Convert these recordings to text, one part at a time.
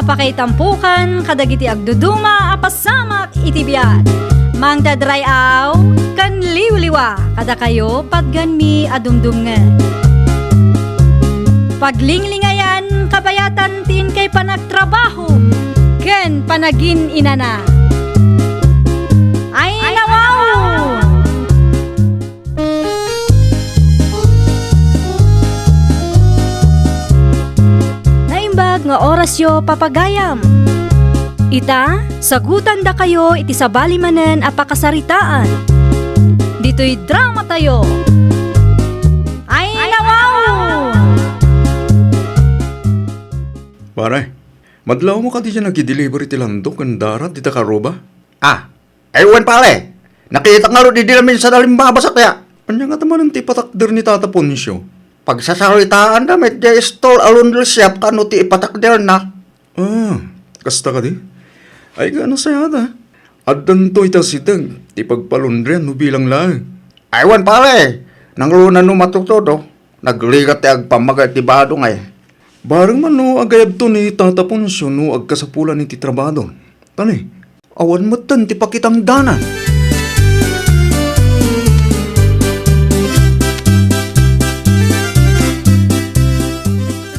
Apakaitampukan kadagiti agduduma apasamak iti biat. Mangdadrayaw kan liwliwa kada kayo patgan mi adumdumngen. Paglinglingayan kabayatan tin kay panagtrabaho ken panagin inana. Ay nawaw! Naimbag nga orasyo papagayam. Ita, sagutan da kayo iti sabali manen apakasaritaan. Dito'y drama tayo. Ay nawaw! Pare, madlaw mo ka di dyan nag-delivery ti landok ang darat di takaroba? Ewan pare. Nakita nga ro di namin sa dalimbaba sa kaya. Anya nga taman ang ti patakder ni Tata Ponsyo? Pagsasalitaan na may stall alundol siya kano ti ipatakder na. Kasta ka di? Ay gana sayada. Addan to itasitag, ti pagpalundrian no bilang lang. Ewan pare. Nang luna no matutodo. Nagligat ti agpamagat ti bado nga eh. Barang man no agayab to ni Tata Ponsyo no agkasapulan ni ti trabado. Tani, awan matan ti pakitang danan.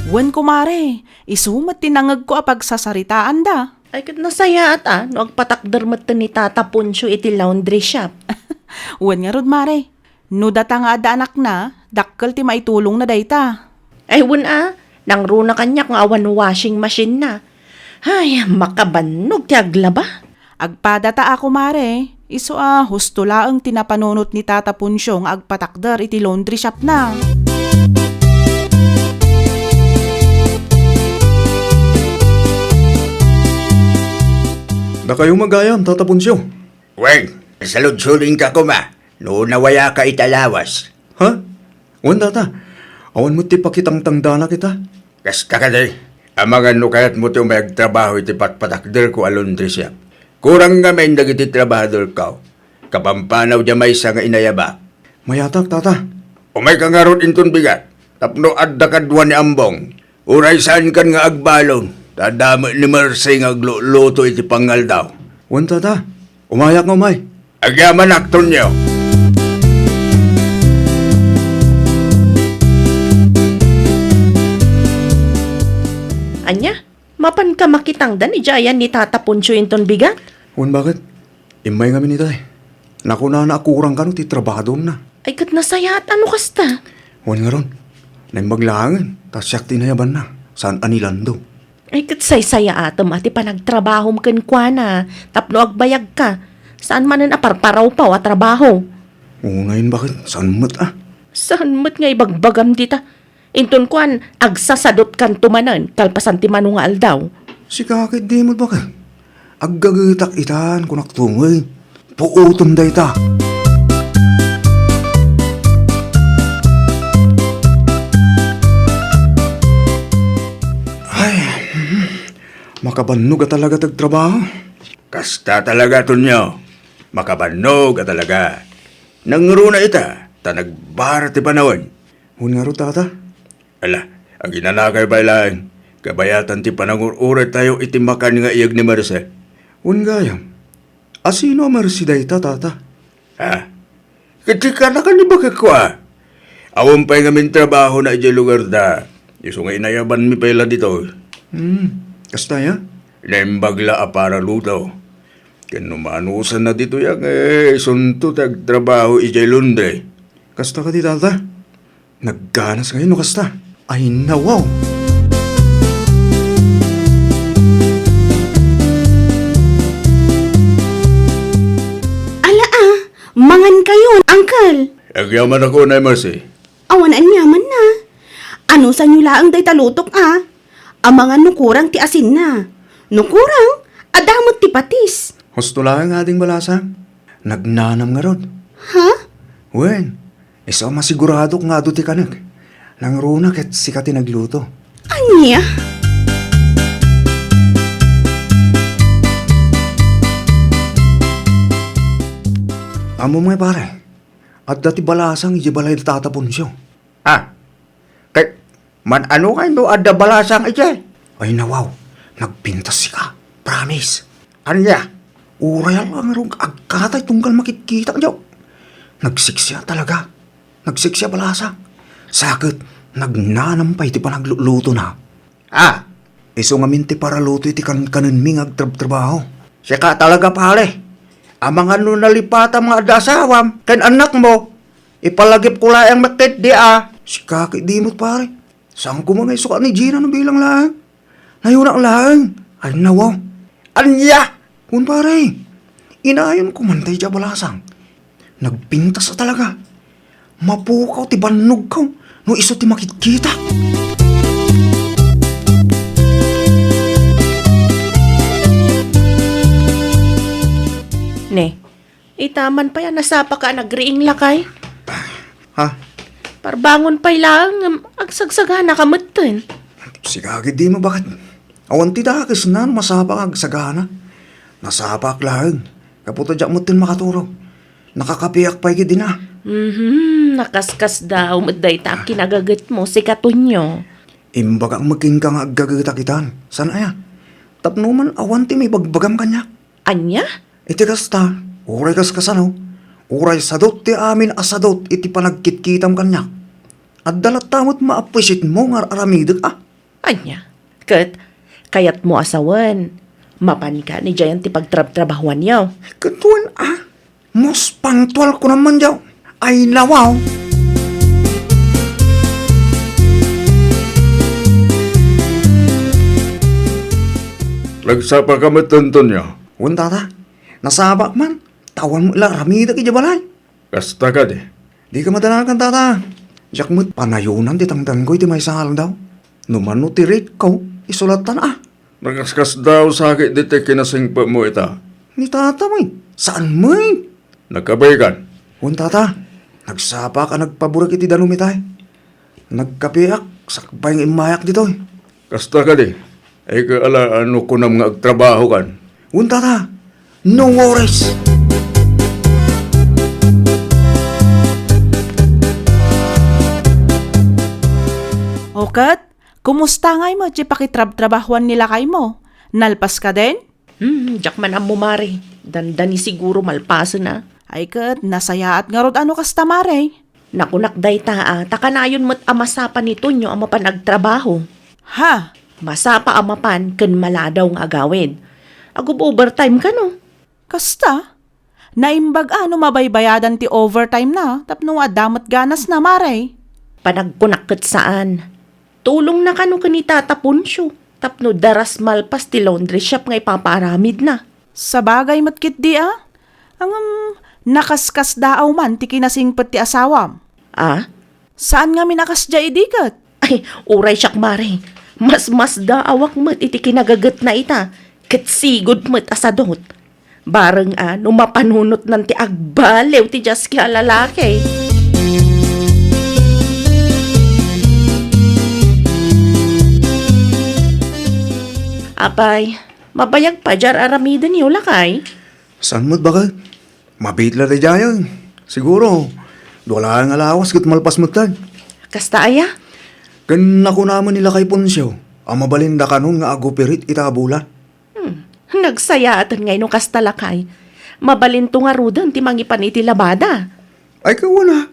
Wen kumare, isumat tinangag ko apag sasaritaan da. Ay kat nasaya no agpatakder met ni Tata Ponsyo iti laundry shop. Wen nga rod mare, no data nga ada anak na, dakkel ti maitulong na dayta. Ay nang runa kanyak nga awan washing machine na. Ay, makabanog ti aglaba. Agpadata ako mare, iso husto laeng tinapanunot ni Tata Ponsyo nga agpatakder iti laundry shop na. Da kayo magayam, Tata Ponsyo. Wen, salud-suling ka kuma. No nawaya ka italawas. Ha? Wan Tata, awan mo ti pakitang tangdana kita. Kasta ka day. Amangan no kayat mo ti umagtrabaho iti patpatakder ko alundri siya. Kurang nga may nagiti trabahador ka. Kapampanaw dya may nga inayaba. Mayatak, Tata. Umay ka nga ron inton bigat. Tapno adda kadwan ni ambong. Uray saan kan nga agbalon. Tadama ni Marcy nga luto iti pangal daw. Wan Tata, umayak nga umay. Agyaman akton niyo. Anya, mapan ka makitangdan ni Jayan ni Tata Ponsyo inton bigat? Wan bakit? Imay nga minitay. Naku na akurang ka no ti trabado na. Ay kat nasaya at ano kasta? Wan nga ron. Naimaglangan, tas siyak tinayaban na. Saan anilando? Ay kat say-saya atom ati panagtrabaho mo kenkwana. Tapno agbayag ka. Saan manan aparparaw pa at trabaho? Oo ngayon bakit? Saan mat Saan mo't nga ibagbagam dita? Inton kwan, agsasadot kan tumanan, kalpasan ti mano nga aldaw. Si kakit di mo bakit? Aggagatak itan kunak tungoy. Puutom da ita. Ay, makabanog ka talaga tagtrabaho. Kasta talaga to niyo. Makabanog ka talaga. Nangruna ita, ta nagbara ti panawon. Hun nga ro Tata. Ala, ang ginanakay ba lang, kabayatan ti panangururat tayo iti makan nga iyag ni Marce. Hun gayam. Asino marsi da ita, Tata? Ha? Katika na ka ni bakakwa. Awang pa'y ngamin trabaho na iti lugar da. Iso nga inayaban mi pala dito. Kasta ya? Naimbagla a para luto. Kinumanusan na dito yang sunto tagtrabaho iti Lundre. Kasta ka di, Tata? Nagganas ngayon, no kasta? Ay, nawaw! Mangan kayo, Uncle. Agyaman ako na Marcy. Awan anyaman na. Ano sa nyo laang day talutok Amangan nukurang ti asin na. Nukurang, adamot ti patis. Husto lang ang ating balasang. Nagnanam nga rod. Ha? Wen, isa masigurado nga do ti kanag. Nang runa ket sikati nagluto. Anya? Amo mga pare, at dati balasang iji balay tatapon siya. Kay, man ano kayo adda balasang iti? Ay nawaw, Nagpintas ka. Promise. Anya? Uray lang rong agkatay tunggal makikita ka, Nagsiksya talaga. Nagsiksya balasa. Sakit, nagnanampay ti pa nagluluto na. Ah, Iso nga minti para luto iti kanin mi ngagtrabaho. siya ka talaga pare. Amang ano nalipata mga dasawam, kan anak mo. Ipalagip ko lang ang makit di ah. Si kaki di mo't pare. Saan ko mga isuka ni Gina no bilang lang? Nayunak lang. Ay nawaw. Anya? Kun pare, inayon ko man tayo balasang. Nagpintas na talaga. Mapukaw ti banog ka. No iso ti makikita. Ne, itaman pa yan, nasapa ka nagriing lakay. Ha? Parbangon pa lang, agsagsagana ka matin. Si kaki di mo bakit? Awan ti dakis na masapak ag sagana. Nasapak lang. Kaputo jak mo tin makaturog. Nakakapiyak pa di na. Nakaskas daw, maday ta kinagagat mo si Katunyo. Imbag ang maging kang aggagatakitan. Sana ya? Tapno man awan ti may bagbagam kanya. Anya? Iti kasta, uray kas kasano. Uray sadot ti amin asadot iti panagkitkitam kanya. At dalat tamot maapisit mo nga aramidak ah. Anya? Kat, kayat mo asawan. Mapan ka ni Jayan ti pagtrab-trabahuan yaw. Katuan ah. Mos pangtual ko naman daw. Ay nawaw. Lagsapa ka matunton niya. Untata, nasabak man. Tawan mo ila ramida ki jabalay. Kasta ka di. Di ka madanakan tata. Diyak mo't panayunan ti tangtang ko iti may sahal daw. Numano ti rate ko, isulatan ah. Nagaskas daw sakit di te kinasingpa mo ita. Ni tata mo saan mo Nagkabay Untata, nagsapa ka nagpaburak iti danumitay. Nagkapiak, sakbayang imayak dito Kasta ka di. Ay ka ala ano ko na mga agtrabaho kan. Untata, no worries. Okat, kumusta ngay mo, di pakitrab-trabahuan nila kay mo? Nalpas ka din? Jak man ang mumari. Dandani siguro malpaso na. Ay kat, nasaya at ngarod ano kas tamare. Nakunakday ta, takanayon mo't amasapa ni Tunyo ang mapanagtrabaho. Ha? Masapa amapan ken maladaw nga agawid. Agub overtime ka no? Kasta? Naimbag ano mabaybayadan ti overtime na, tapno adamat ganas na mare. Panagkunakot saan? Tulong na kano kanita tapunsyo. Tapno daras malpas ti laundry shop nga ipaparamid na. Sa bagay matkit di ah. Ang nakaskas daaw man ti kinasingpet ti asawam. Ah? Saan nga minakasdya idikat? Ay, uray siyak mare. Mas daawak mo't iti kinagagat na ita. Katsigod mo't asadot. Bareng mapanunot ng ti agbalew ti jas kya lalaki. Apay, mabayag pa jar aramidan niyo lakay. Saan mo't bakit? Mabitla na dyan. Siguro, wala nga lawas kit malpas mo tan. Kasta aya? Kan ako naman nila kay Ponsyo. Ang mabalinda ka nun nga agupirit itabulan. Nagsayatan ngay nung kasta lakay. Mabalinto nga rudan ti mangipan iti labada. Ay ka wala.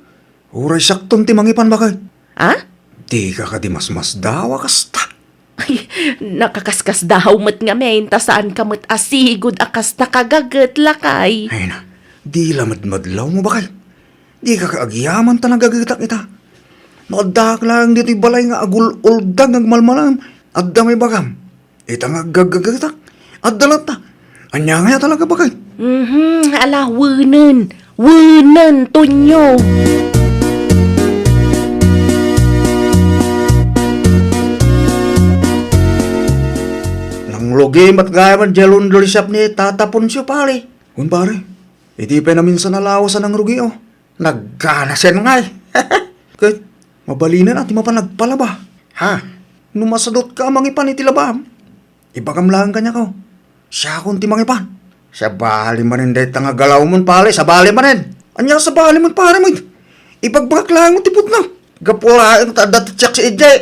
Uray sakton ti mangipan bakit? Ha? Di ka ka di mas dawa kasta. Ay, nakakaskas daw mat nga men, ta saan ka mat asigod akas nakagagat lakay. Ay na, di lamad-madlaw mo bakit? Di ka kaagyaman ta nagagatak ita. Nakadak lang dito balay nga agul-uldag agmalmalam at damay bagam. Ita nga gagagatak at dalata. Anya nga talaga bakit? Ala, wunan. Wunan, Tunyo. Logim at gaya man jalon dolisap ni tatapon siya pare. Kung pare, iti pa namin sa nalawasan ng rugi oh. Nagkana siya nga eh. Kahit mabalinan at mapanagpalaba. Ha? Numasadot ka mangipan iti labam. Ibagam lang kanya ko. Siya kung ti mangipan. Sa bali manin dahi tanga galaw mo pare. Sa bali manin. Anya sa bali mo pare mo. Ipagbagak lang mo tipot na. Gapula ang tadat tsak si Ijay.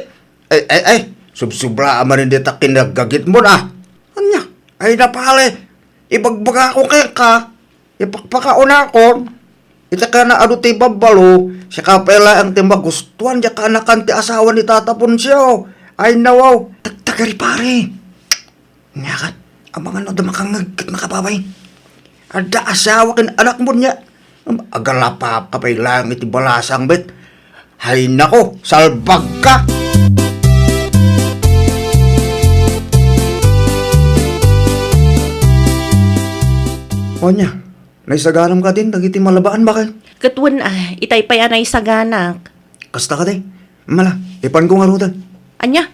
Ay. Subsubra manin dahi takin nagagit mo na. Ay napale, ibagbaga ko kay ka, ipakpakauna ko, ita ka na ado ti babalo, siya kapela ang timbagustuhan, siya ka anakan ti asawa ni tatapon siya. Ay nawaw, tagtagari pare. Nyakat, abangan no damakangag kat makapabay. Ada asawa kin anak mo niya. Agalapap kapay lang iti balasang bet. Hay nako, salbag ka! O niya, naisaganam ka din, dagiti malabaan bakit? Katwan itay pa yan ay saganak. Kasta ka din. Mala, ipan ko nga rutan. Anya,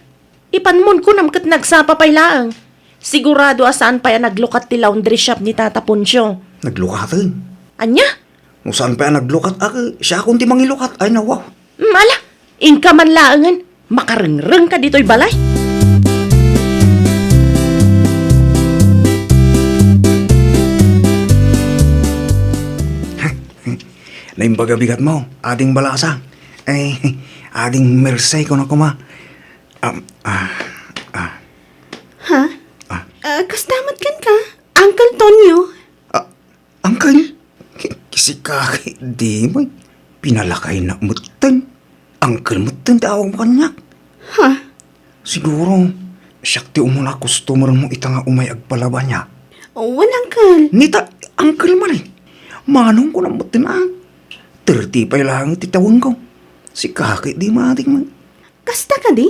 ipanmon ko namkat nagsapapay laang. Sigurado asaan pa yan naglukat ti laundry shop ni Tata Poncio. Naglukatan. Anya? Kung saan pa yan naglukat, siya akong ti mangilukat. Ay nawaw. Mala, inka man laangan. Makarengreng ka dito'y balay. Naimbaga bigat mo, ading balasa. Eh, ading mersay ko na kuma. Ha? Kastamat kan ka? Uncle Tonyo? Angkay, kisi ka, di mo. Pinalakay na mutan. Angkal mutan, tawag mo kanya. Ha? Siguro, siyakti umuna customer mo ita nga umay agpalaba niya. Wan, Uncle. Nita, angkal man eh. Manong ko na mutan 30 pa lang titawang ko. Si kakit di mating man. Kasta ka di?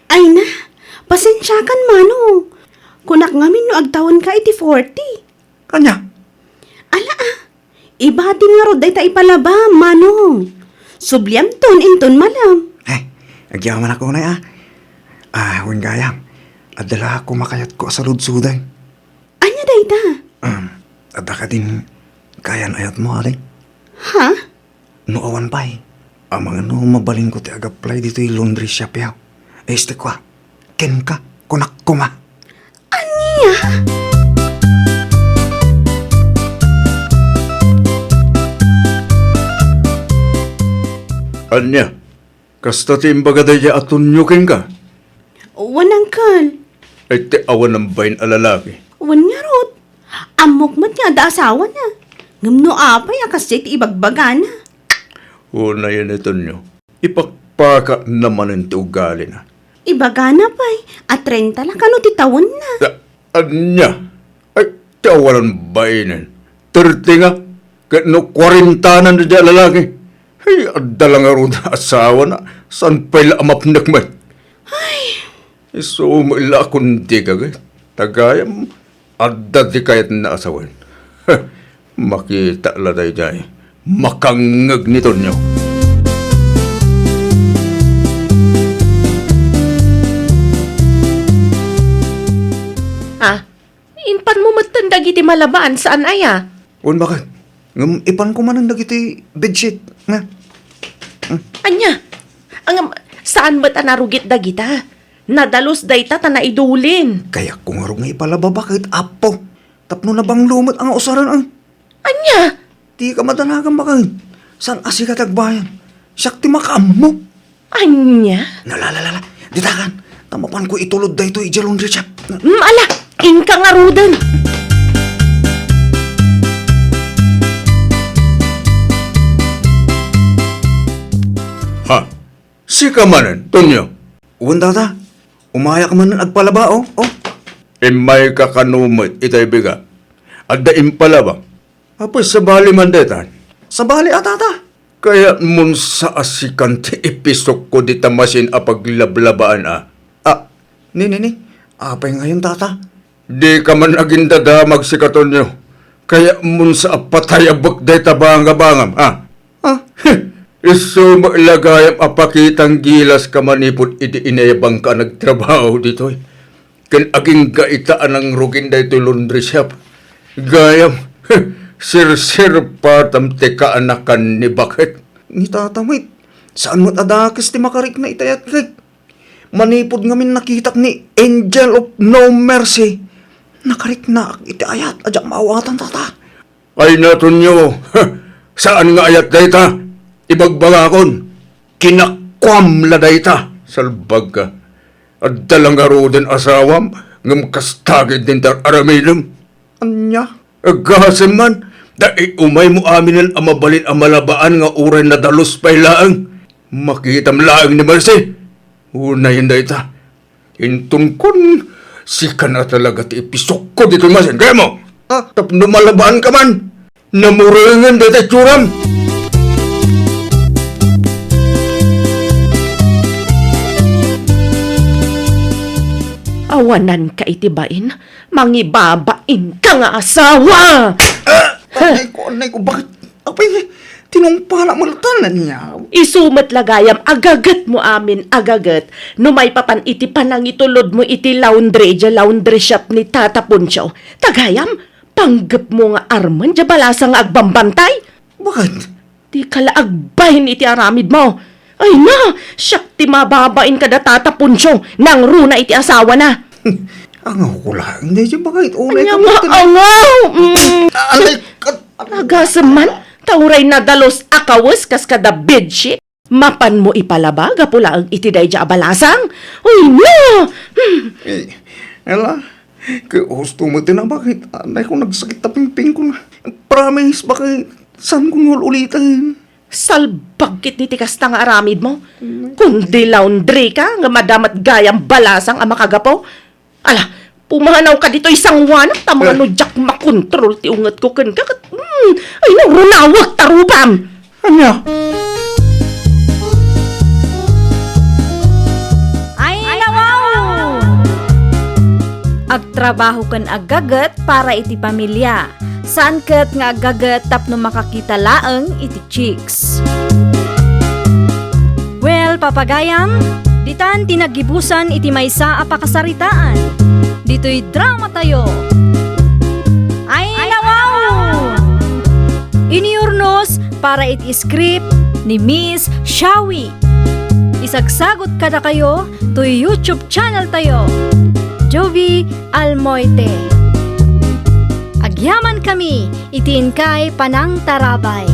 Ay na, pasensya kan mano. Kunak ngamin no agtawan ka iti 40. Kanya, Ala ibatin nga rod day ta ipalaba, manong. Subliam ton inton malam. agyaman ako na Huwag gayam. Adala ako makayat ko sa ludsudan. Anya day ta? Ada ka din kayan ayat mo, aling. Ha? Noawan pa Amang mabalin ko ti agaplay dito yung laundry shop yaw. Este kwa, ken ka, kunak kuma. Anya? Anya, kasta timbaga daya atunyukin ka. Wan, Uncle. Ay ti awan ng bayin alalaki. Wan nga rod. Amok mat nga da asawa na. Ngamno apay kasi ti ibagbaga na. Una yan ito nyo. Ipakpaka naman ang ugali na. Ibaga na pay. At 30 lang kano ti tawon na. Anya, ay tawalan bayinan. 30 nga, kahit no 40 na dyan lalaki. Ay, adala nga rin na asawa na. Saan pa'y laamap nakmat? Ay. So, maila kundi ka kahit. Tagayam, adda di kayat na asawan. Makita la tayo dyan. Makangag nito nyo. Inpan mo matandag iti malabaan saan aya? Un bakit? Ipan ko man ang dagiti bedsheet. Nga. Anya? Saan ba't narugit dagita? Nadalos dayta ta na idulin. Kaya kung nga ipalaba bakit apo. Tapno na bang lumot ang usaran ang. Anya? Di ka madanagan bakit. San asikat agbayan? Siyak ti makam mo. Anya? Nalalala. Ditakan. Tamapan ko itulod da ito ijalong shop. Ala! Inka nga rudan! Ha? Sika manan, Tonyo. Uwan tata. Umaya ka man ng agpalaba oh. Imay kakanumot itay biga. Adda impalabang. Apos sa bali mandetan. Sa bali tata. Kaya mun sa asikan ti ipisok ko di tamasin apaglablabaan . Ni. Apay ngayon tata. Di ka man aging dadamag si Katonyo. Kaya mun sa apatayabak day tabanga-bangam, . Iso mailagayam apakitang gilas ka manipot iti inayabang ka nagtrabaho dito . Kan aging gaitaan ng rugin day to laundry shop. Gayam, sir patam te kaanakan ni bakit. Ni tata wait. Saan mo't adakis ti makarik na itayat kik? Manipod ngamin nakitak ni Angel of No Mercy. Nakarik na iti ayat. Adyak maawatan tata. Ay natunyo, saan nga ayat dayta? Ibagbagakon, kinakwam la dayta. Salbag ka. At dalang arudan asawam, ngam kastagid din tar aramidam. Anya? Agasan man, dai umay mo aminan ang mabalin ang malabaan nga uray na dalos pay laang. Makitam laang ni Marcy. Unay na ita. Intun kun, sika na talaga ti ipisok ko dito masin. Kaya mo, tapno malabaan ka man. Namurangan dito churam. Awanan ka itibain, mangibabain ka nga asawa! Anay ko, bakit? Apay, tinumpala mo latanan niya. Isumat lagayam, agagat mo amin, agagat. No may papan iti panang itulod mo iti laundry shop ni Tata Puncho. Tagayam, panggap mo nga arman, dya balasang agbambantay. Bakit? Di kalaagbahin iti aramid mo. Ay na, siyak ti mababain kada Tata Puncho, nang runa iti asawa na. Angaw ko lang. Hindi siya bakit? Unay Anya ka nga, ba? angaw! Anay ka. Agasaman, tauray na dalos akawas kas kada bedsheet. Mapan mo ipalaba, gapula ang itiday dya abalasang. Uy, no! Ela, kaya gusto mo din na bakit? Anay ko nagsakit na pingping ko na. Promise, bakit? Saan ko nga ulitin? Salbagkit ni tikas nga aramid mo. Kundi laundry ka, nga madamat gayang balasang ang makagapo. Ala, pumanaw ka dito isang wanak, tamang ano jak makontrol ti ungat ko ken ka. Ay, narunawag tarupam. Anya? Ay, nawaw! Agtrabaho kan agagat para iti pamilya. Saan kat nga agagat tapno makakita laeng iti chicks. Well, papagayam, ditan tinagibusan iti maysa a pakasaritaan. Dito'y drama tayo. Ay, nawaw! Iniurnos para iti script ni Miss Shawi. Isagsagot kada kayo to YouTube channel tayo. Jovi Almoite. Agyaman kami, itin kay Panang Tarabay.